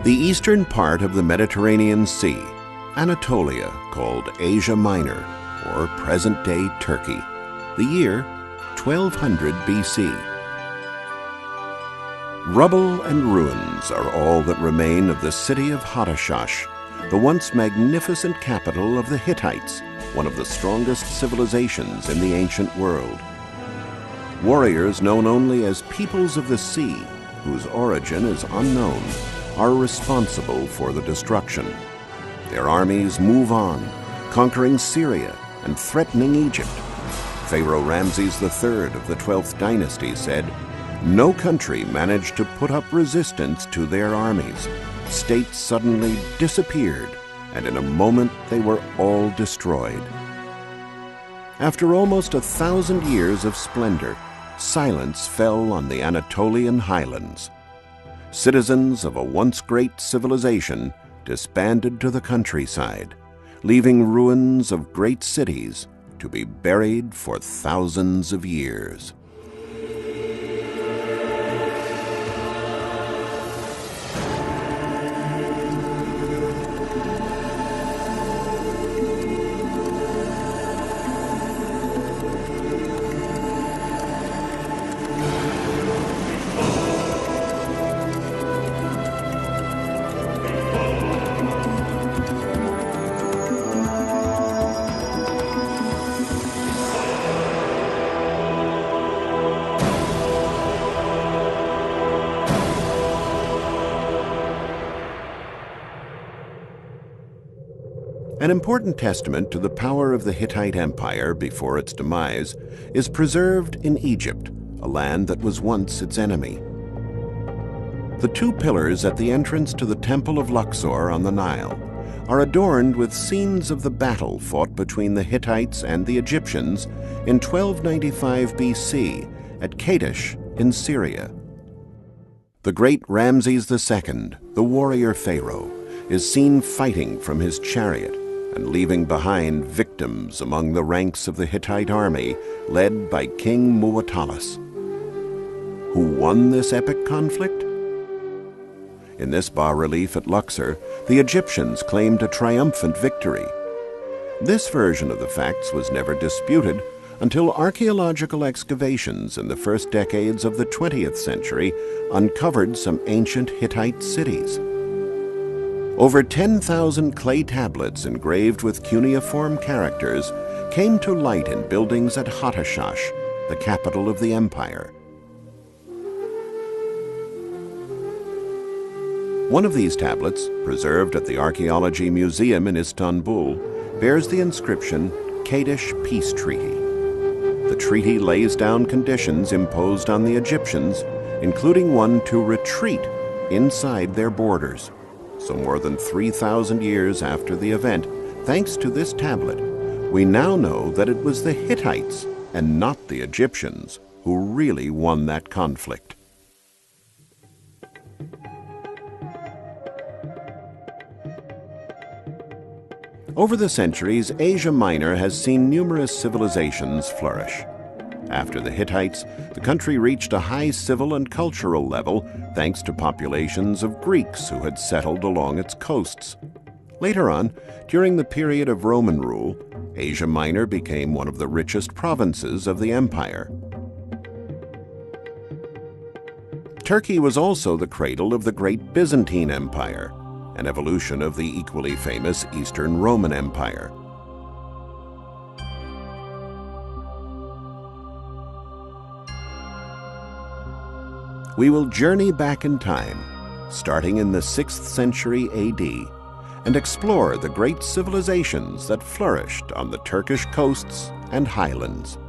The eastern part of the Mediterranean Sea, Anatolia, called Asia Minor, or present-day Turkey. The year, 1200 BC. Rubble and ruins are all that remain of the city of Hattashsh, the once magnificent capital of the Hittites, one of the strongest civilizations in the ancient world. Warriors known only as peoples of the sea, whose origin is unknown, are responsible for the destruction. Their armies move on, conquering Syria and threatening Egypt. Pharaoh Ramses III of the 12th dynasty said, "No country managed to put up resistance to their armies. States suddenly disappeared, and in a moment they were all destroyed." After almost 1,000 years of splendor, silence fell on the Anatolian highlands. Citizens of a once great civilization disbanded to the countryside, leaving ruins of great cities to be buried for thousands of years. An important testament to the power of the Hittite Empire before its demise is preserved in Egypt, a land that was once its enemy. The two pillars at the entrance to the Temple of Luxor on the Nile are adorned with scenes of the battle fought between the Hittites and the Egyptians in 1295 BC at Kadesh in Syria. The great Ramses II, the warrior pharaoh, is seen fighting from his chariot and leaving behind victims among the ranks of the Hittite army led by King Muwatallis. Who won this epic conflict? In this bas-relief at Luxor, the Egyptians claimed a triumphant victory. This version of the facts was never disputed until archaeological excavations in the first decades of the 20th century uncovered some ancient Hittite cities. Over 10,000 clay tablets engraved with cuneiform characters came to light in buildings at Hattashsh, the capital of the empire. One of these tablets, preserved at the Archaeology Museum in Istanbul, bears the inscription, "Kadesh Peace Treaty." The treaty lays down conditions imposed on the Egyptians, including one to retreat inside their borders. So more than 3,000 years after the event, thanks to this tablet, we now know that it was the Hittites and not the Egyptians who really won that conflict. Over the centuries, Asia Minor has seen numerous civilizations flourish. After the Hittites, the country reached a high civil and cultural level thanks to populations of Greeks who had settled along its coasts. Later on, during the period of Roman rule, Asia Minor became one of the richest provinces of the empire. Turkey was also the cradle of the great Byzantine Empire, an evolution of the equally famous Eastern Roman Empire. We will journey back in time, starting in the 6th century AD, and explore the great civilizations that flourished on the Turkish coasts and highlands.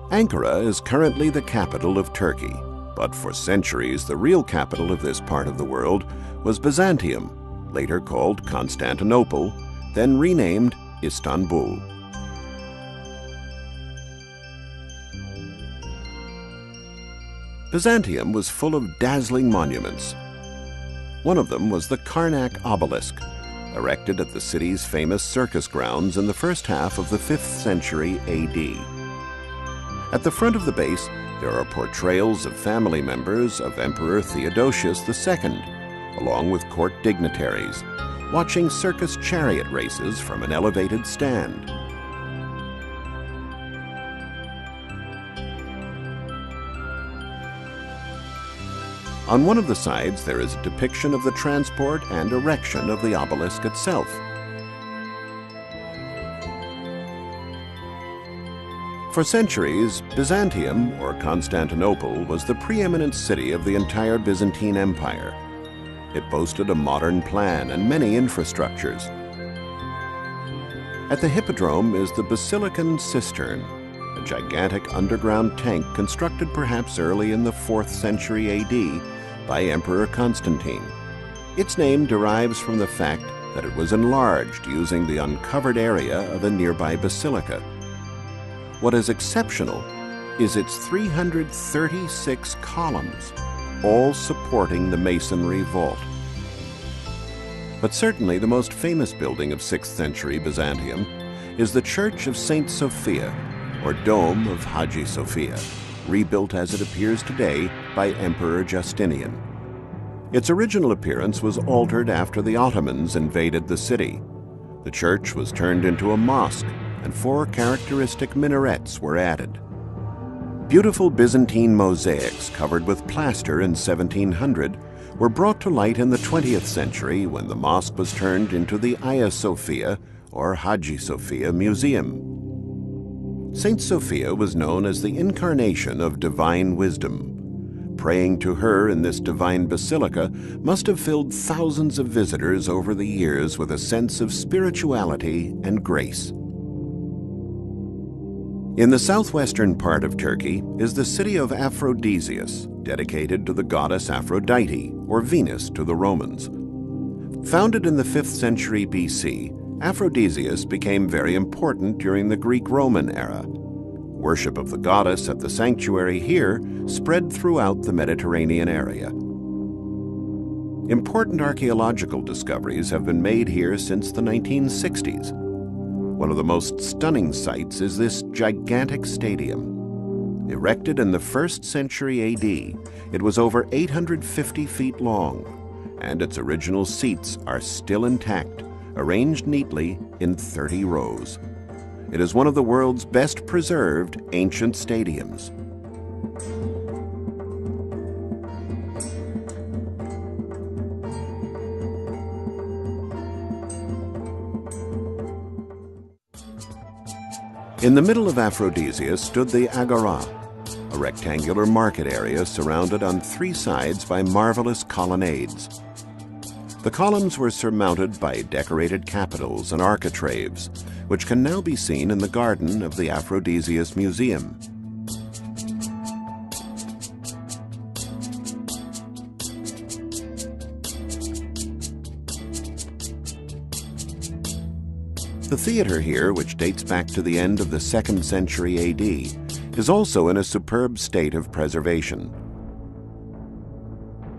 Ankara is currently the capital of Turkey, but for centuries the real capital of this part of the world was Byzantium, later called Constantinople, then renamed Istanbul. Byzantium was full of dazzling monuments. One of them was the Karnak obelisk, erected at the city's famous circus grounds in the first half of the 5th century AD. At the front of the base, there are portrayals of family members of Emperor Theodosius II, along with court dignitaries, watching circus chariot races from an elevated stand. On one of the sides, there is a depiction of the transport and erection of the obelisk itself. For centuries, Byzantium, or Constantinople, was the preeminent city of the entire Byzantine Empire. It boasted a modern plan and many infrastructures. At the Hippodrome is the Basilican Cistern, a gigantic underground tank constructed perhaps early in the 4th century AD by Emperor Constantine. Its name derives from the fact that it was enlarged using the uncovered area of a nearby basilica. What is exceptional is its 336 columns, all supporting the masonry vault. But certainly the most famous building of 6th century Byzantium is the Church of St. Sophia, or Dome of Hagia Sophia, rebuilt as it appears today by Emperor Justinian. Its original appearance was altered after the Ottomans invaded the city. The church was turned into a mosque, and 4 characteristic minarets were added. Beautiful Byzantine mosaics covered with plaster in 1700 were brought to light in the 20th century when the mosque was turned into the Hagia Sophia, or Hagia Sophia Museum. Saint Sophia was known as the incarnation of divine wisdom. Praying to her in this divine basilica must have filled thousands of visitors over the years with a sense of spirituality and grace. In the southwestern part of Turkey is the city of Aphrodisias, dedicated to the goddess Aphrodite, or Venus to the Romans. Founded in the 5th century BC, Aphrodisias became very important during the Greek-Roman era. Worship of the goddess at the sanctuary here spread throughout the Mediterranean area. Important archaeological discoveries have been made here since the 1960s. One of the most stunning sights is this gigantic stadium. Erected in the 1st century AD, it was over 850 feet long, and its original seats are still intact, arranged neatly in 30 rows. It is one of the world's best preserved ancient stadiums. In the middle of Aphrodisias stood the Agora, a rectangular market area surrounded on 3 sides by marvelous colonnades. The columns were surmounted by decorated capitals and architraves, which can now be seen in the garden of the Aphrodisias Museum. The theater here, which dates back to the end of the 2nd century AD, is also in a superb state of preservation.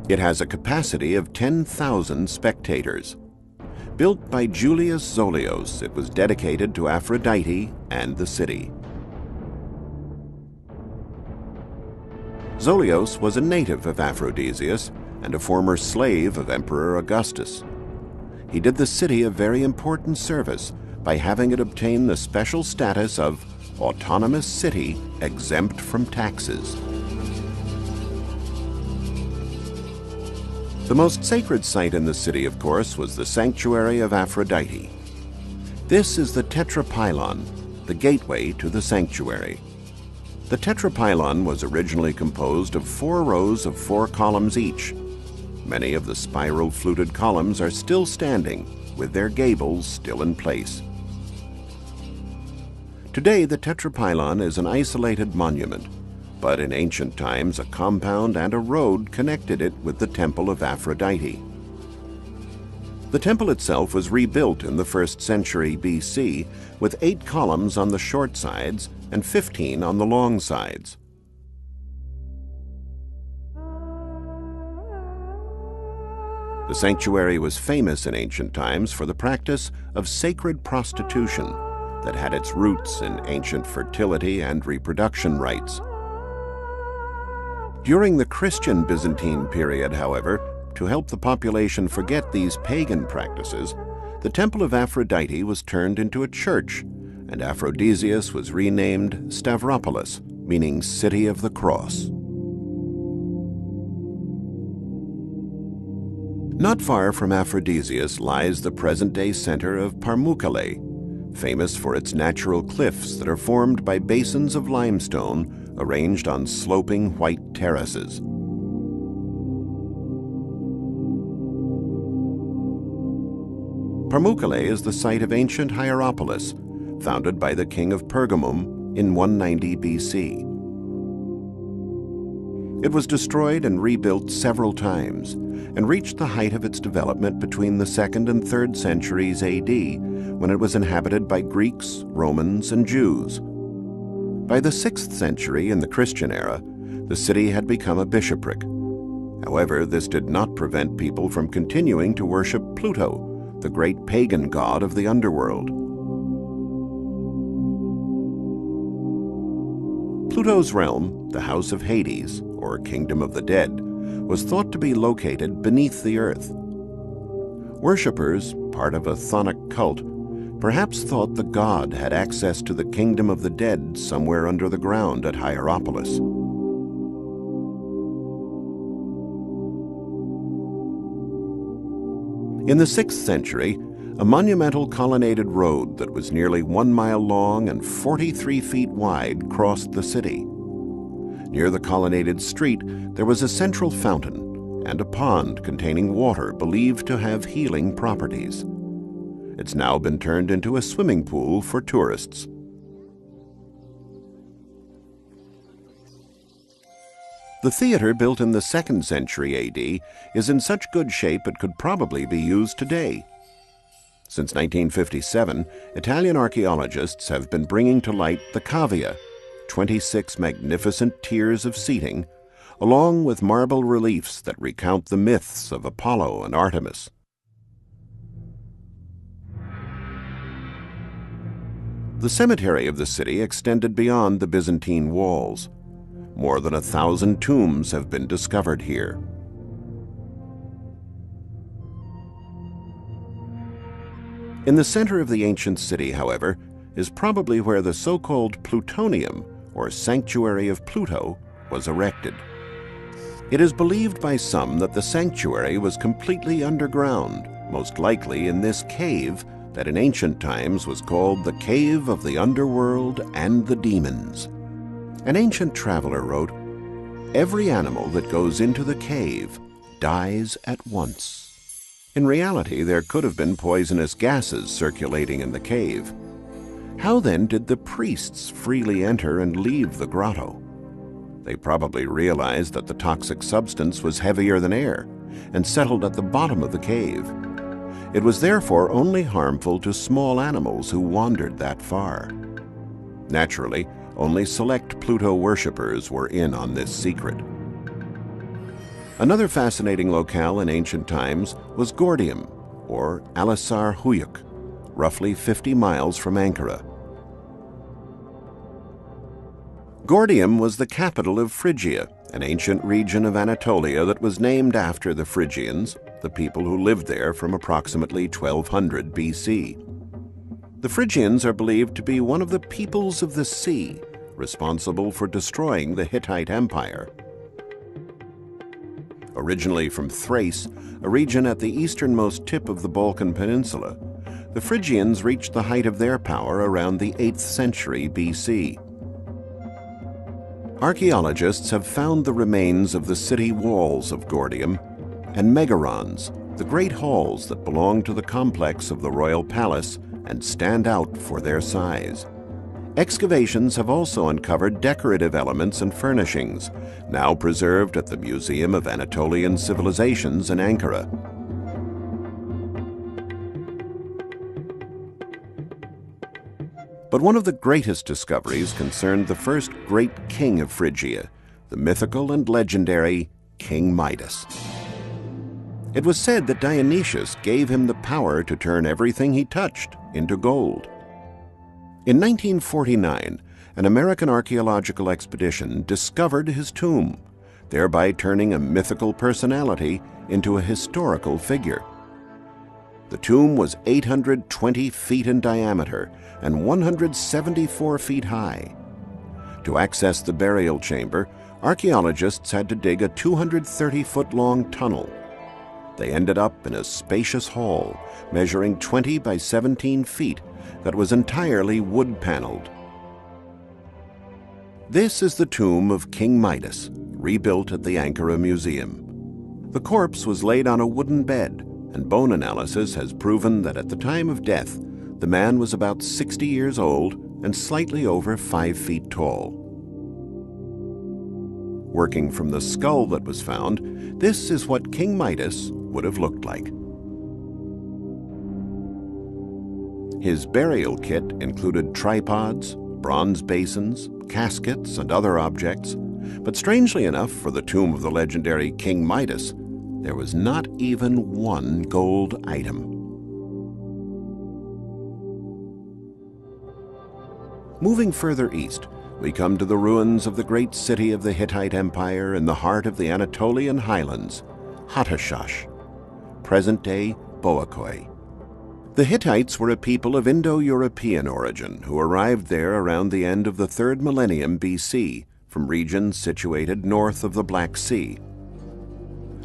It has a capacity of 10,000 spectators. Built by Julius Zolios, it was dedicated to Aphrodite and the city. Zolios was a native of Aphrodisias and a former slave of Emperor Augustus. He did the city a very important service by having it obtain the special status of autonomous city exempt from taxes. The most sacred site in the city, of course, was the sanctuary of Aphrodite. This is the tetrapylon, the gateway to the sanctuary. The tetrapylon was originally composed of 4 rows of 4 columns each. Many of the spiral fluted columns are still standing, with their gables still in place. Today, the tetrapylon is an isolated monument, but in ancient times a compound and a road connected it with the temple of Aphrodite. The temple itself was rebuilt in the 1st century BC with 8 columns on the short sides and 15 on the long sides. The sanctuary was famous in ancient times for the practice of sacred prostitution, that had its roots in ancient fertility and reproduction rites. During the Christian Byzantine period, however, to help the population forget these pagan practices, the Temple of Aphrodite was turned into a church, and Aphrodisias was renamed Stavropolis, meaning City of the Cross. Not far from Aphrodisias lies the present-day center of Pamukkale, famous for its natural cliffs that are formed by basins of limestone arranged on sloping white terraces. Pamukkale is the site of ancient Hierapolis, founded by the king of Pergamum in 190 BC. It was destroyed and rebuilt several times and reached the height of its development between the 2nd and 3rd centuries AD, when it was inhabited by Greeks, Romans, and Jews. By the 6th century, in the Christian era, the city had become a bishopric. However, this did not prevent people from continuing to worship Pluto, the great pagan god of the underworld. Pluto's realm, the House of Hades, or Kingdom of the Dead, was thought to be located beneath the earth. Worshippers, part of a chthonic cult, perhaps thought the god had access to the Kingdom of the Dead somewhere under the ground at Hierapolis. In the 6th century, a monumental colonnaded road that was nearly 1 mile long and 43 feet wide crossed the city. Near the colonnaded street, there was a central fountain and a pond containing water believed to have healing properties. It's now been turned into a swimming pool for tourists. The theater, built in the 2nd century AD, is in such good shape it could probably be used today. Since 1957, Italian archaeologists have been bringing to light the cavea, 26 magnificent tiers of seating, along with marble reliefs that recount the myths of Apollo and Artemis. The cemetery of the city extended beyond the Byzantine walls. More than 1,000 tombs have been discovered here. In the center of the ancient city, however, is probably where the so-called plutonium, or sanctuary of Pluto, was erected. It is believed by some that the sanctuary was completely underground, most likely in this cave that in ancient times was called the Cave of the Underworld and the Demons. An ancient traveler wrote, "Every animal that goes into the cave dies at once." In reality, there could have been poisonous gases circulating in the cave. How then did the priests freely enter and leave the grotto? They probably realized that the toxic substance was heavier than air and settled at the bottom of the cave. It was therefore only harmful to small animals who wandered that far. Naturally, only select Pluto worshippers were in on this secret. Another fascinating locale in ancient times was Gordium, or Alisar Huyuk, roughly 50 miles from Ankara. Gordium was the capital of Phrygia, an ancient region of Anatolia that was named after the Phrygians, the people who lived there from approximately 1200 BC. The Phrygians are believed to be one of the peoples of the sea, responsible for destroying the Hittite Empire. Originally from Thrace, a region at the easternmost tip of the Balkan Peninsula, the Phrygians reached the height of their power around the 8th century BC. Archaeologists have found the remains of the city walls of Gordium and megarons, the great halls that belong to the complex of the royal palace and stand out for their size. Excavations have also uncovered decorative elements and furnishings, now preserved at the Museum of Anatolian Civilizations in Ankara. But one of the greatest discoveries concerned the first great king of Phrygia, the mythical and legendary King Midas. It was said that Dionysius gave him the power to turn everything he touched into gold. In 1949, an American archaeological expedition discovered his tomb, thereby turning a mythical personality into a historical figure. The tomb was 820 feet in diameter and 174 feet high. To access the burial chamber, archaeologists had to dig a 230-foot-long tunnel. They ended up in a spacious hall measuring 20 by 17 feet that was entirely wood-paneled. This is the tomb of King Midas, rebuilt at the Ankara Museum. The corpse was laid on a wooden bed, and bone analysis has proven that at the time of death, the man was about 60 years old and slightly over 5 feet tall. Working from the skull that was found, this is what King Midas would have looked like. His burial kit included tripods, bronze basins, caskets, and other objects, but strangely enough for the tomb of the legendary King Midas, there was not even one gold item. Moving further east, we come to the ruins of the great city of the Hittite Empire in the heart of the Anatolian highlands, Hattashsh, present-day Boakoi. The Hittites were a people of Indo-European origin who arrived there around the end of the 3rd millennium BC from regions situated north of the Black Sea.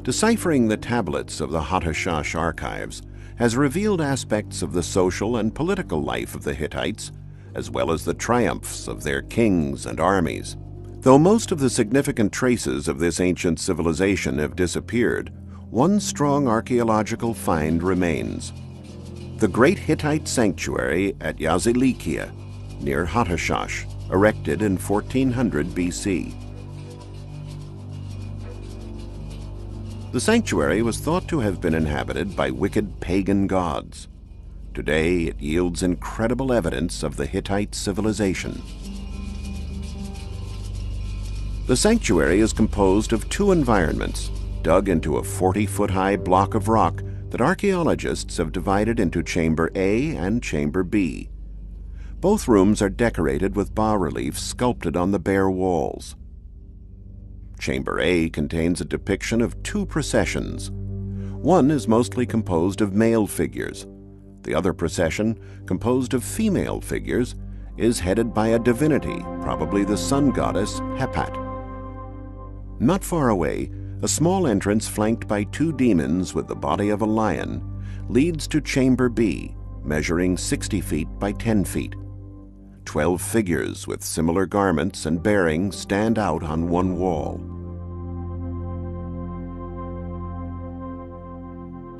Deciphering the tablets of the Hattashsh archives has revealed aspects of the social and political life of the Hittites, as well as the triumphs of their kings and armies. Though most of the significant traces of this ancient civilization have disappeared, one strong archaeological find remains: the great Hittite sanctuary at Yazilikia, near Hattashsh, erected in 1400 BC. The sanctuary was thought to have been inhabited by wicked pagan gods. Today, it yields incredible evidence of the Hittite civilization. The sanctuary is composed of 2 environments, dug into a 40-foot-high block of rock that archaeologists have divided into Chamber A and Chamber B. Both rooms are decorated with bas-reliefs sculpted on the bare walls. Chamber A contains a depiction of 2 processions. One is mostly composed of male figures. The other procession, composed of female figures, is headed by a divinity, probably the sun goddess Hepat. Not far away, a small entrance flanked by 2 demons with the body of a lion leads to Chamber B, measuring 60 feet by 10 feet. 12 figures with similar garments and bearings stand out on one wall.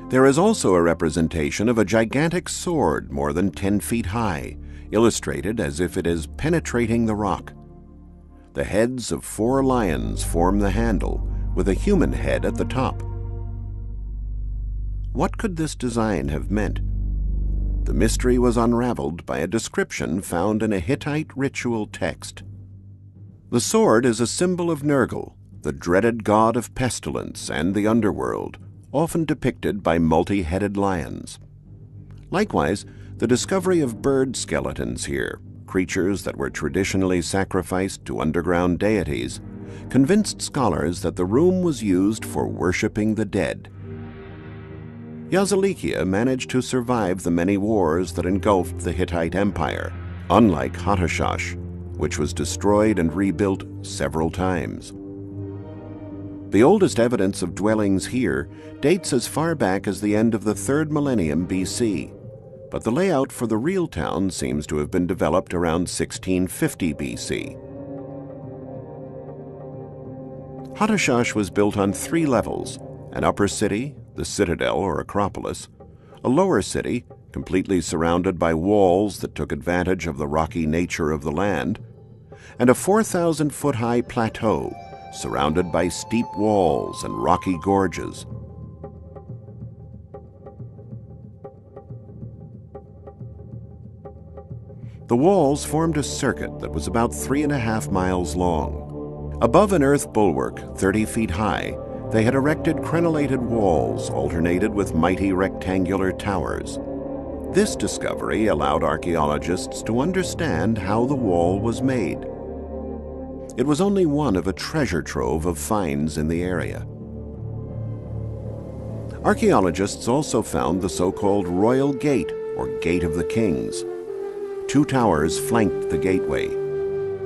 There is also a representation of a gigantic sword more than 10 feet high, illustrated as if it is penetrating the rock. The heads of 4 lions form the handle, with a human head at the top. What could this design have meant? The mystery was unraveled by a description found in a Hittite ritual text. The sword is a symbol of Nergal, the dreaded god of pestilence and the underworld, often depicted by multi-headed lions. Likewise, the discovery of bird skeletons here, creatures that were traditionally sacrificed to underground deities, convinced scholars that the room was used for worshipping the dead. Yazilikia managed to survive the many wars that engulfed the Hittite Empire, unlike Hattashsh, which was destroyed and rebuilt several times. The oldest evidence of dwellings here dates as far back as the end of the 3rd millennium BC, but the layout for the real town seems to have been developed around 1650 BC. Hattashsh was built on 3 levels: an upper city, the citadel or acropolis, a lower city, completely surrounded by walls that took advantage of the rocky nature of the land, and a 4,000-foot-high plateau surrounded by steep walls and rocky gorges. The walls formed a circuit that was about 3.5 miles long. Above an earth bulwark 30 feet high, they had erected crenellated walls alternated with mighty rectangular towers. This discovery allowed archaeologists to understand how the wall was made. It was only one of a treasure trove of finds in the area. Archaeologists also found the so-called Royal Gate, or Gate of the Kings. 2 towers flanked the gateway,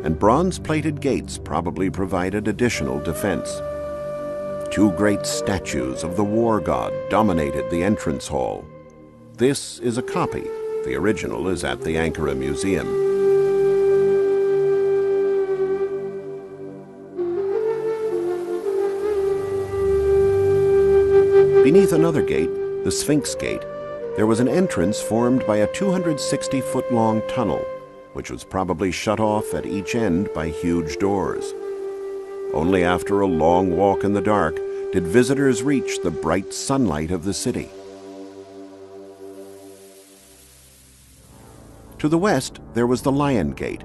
and bronze-plated gates probably provided additional defense. 2 great statues of the war god dominated the entrance hall. This is a copy. The original is at the Ankara Museum. Beneath another gate, the Sphinx Gate, there was an entrance formed by a 260-foot-long tunnel, which was probably shut off at each end by huge doors. Only after a long walk in the dark did visitors reach the bright sunlight of the city. To the west, there was the Lion Gate.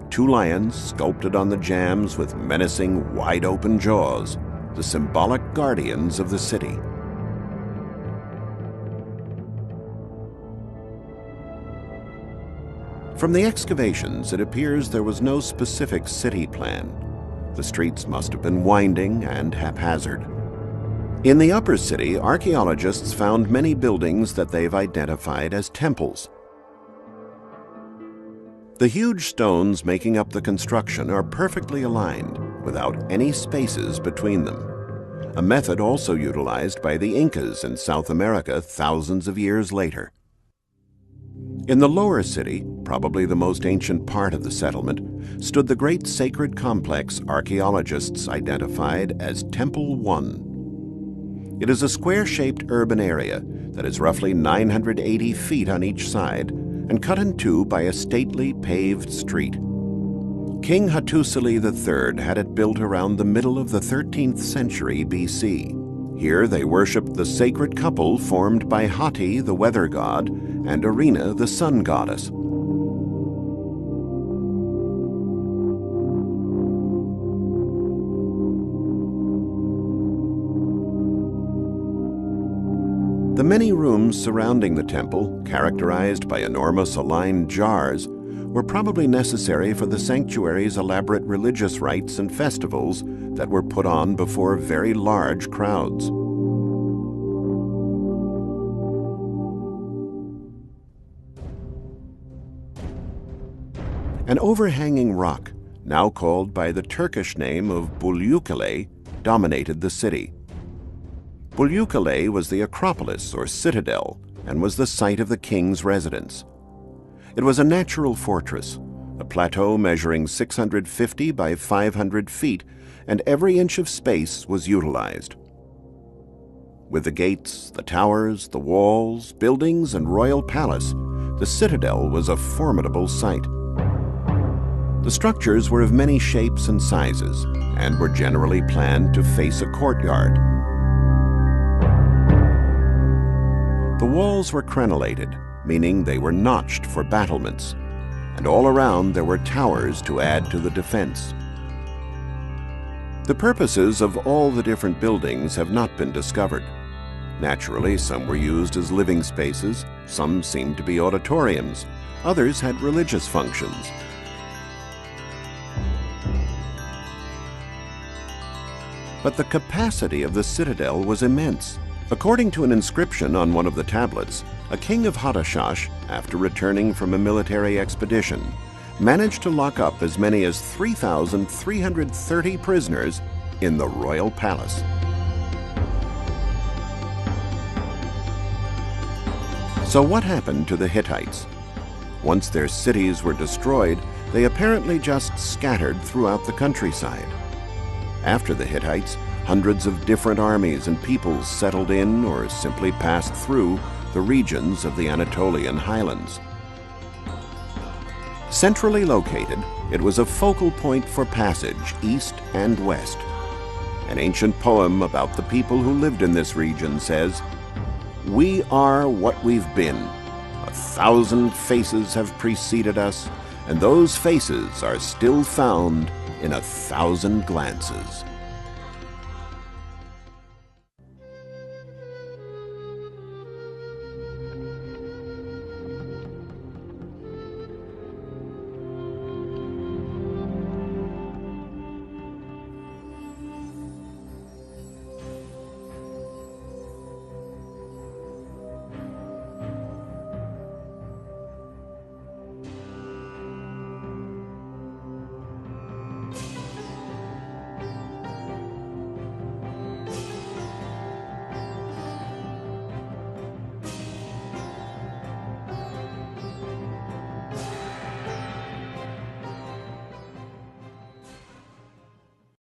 2 lions sculpted on the jambs with menacing, wide-open jaws, the symbolic guardians of the city. From the excavations, it appears there was no specific city plan. The streets must have been winding and haphazard. In the upper city, archaeologists found many buildings that they've identified as temples. The huge stones making up the construction are perfectly aligned, without any spaces between them, a method also utilized by the Incas in South America thousands of years later. In the lower city, probably the most ancient part of the settlement, stood the great sacred complex archaeologists identified as Temple 1. It is a square-shaped urban area that is roughly 980 feet on each side and cut in 2 by a stately paved street. King Hattusili III had it built around the middle of the 13th century BC. Here they worshipped the sacred couple formed by Hati, the weather god, and Arena, the sun goddess. The many rooms surrounding the temple, characterized by enormous aligned jars, were probably necessary for the sanctuary's elaborate religious rites and festivals that were put on before very large crowds. An overhanging rock, now called by the Turkish name of Büyükale, dominated the city. Büyükale was the Acropolis or citadel and was the site of the king's residence. It was a natural fortress, a plateau measuring 650 by 500 feet, and every inch of space was utilized. With the gates, the towers, the walls, buildings, and royal palace, the citadel was a formidable sight. The structures were of many shapes and sizes, and were generally planned to face a courtyard. The walls were crenellated, meaning they were notched for battlements, and all around there were towers to add to the defense. The purposes of all the different buildings have not been discovered. Naturally, some were used as living spaces, some seemed to be auditoriums, others had religious functions. But the capacity of the citadel was immense. According to an inscription on one of the tablets, a king of Hattashsh, after returning from a military expedition, managed to lock up as many as 3,330 prisoners in the royal palace. So what happened to the Hittites? Once their cities were destroyed, they apparently just scattered throughout the countryside. After the Hittites, hundreds of different armies and peoples settled in or simply passed through the regions of the Anatolian highlands. Centrally located, it was a focal point for passage east and west. An ancient poem about the people who lived in this region says, "We are what we've been. 1,000 faces have preceded us, and those faces are still found in 1,000 glances."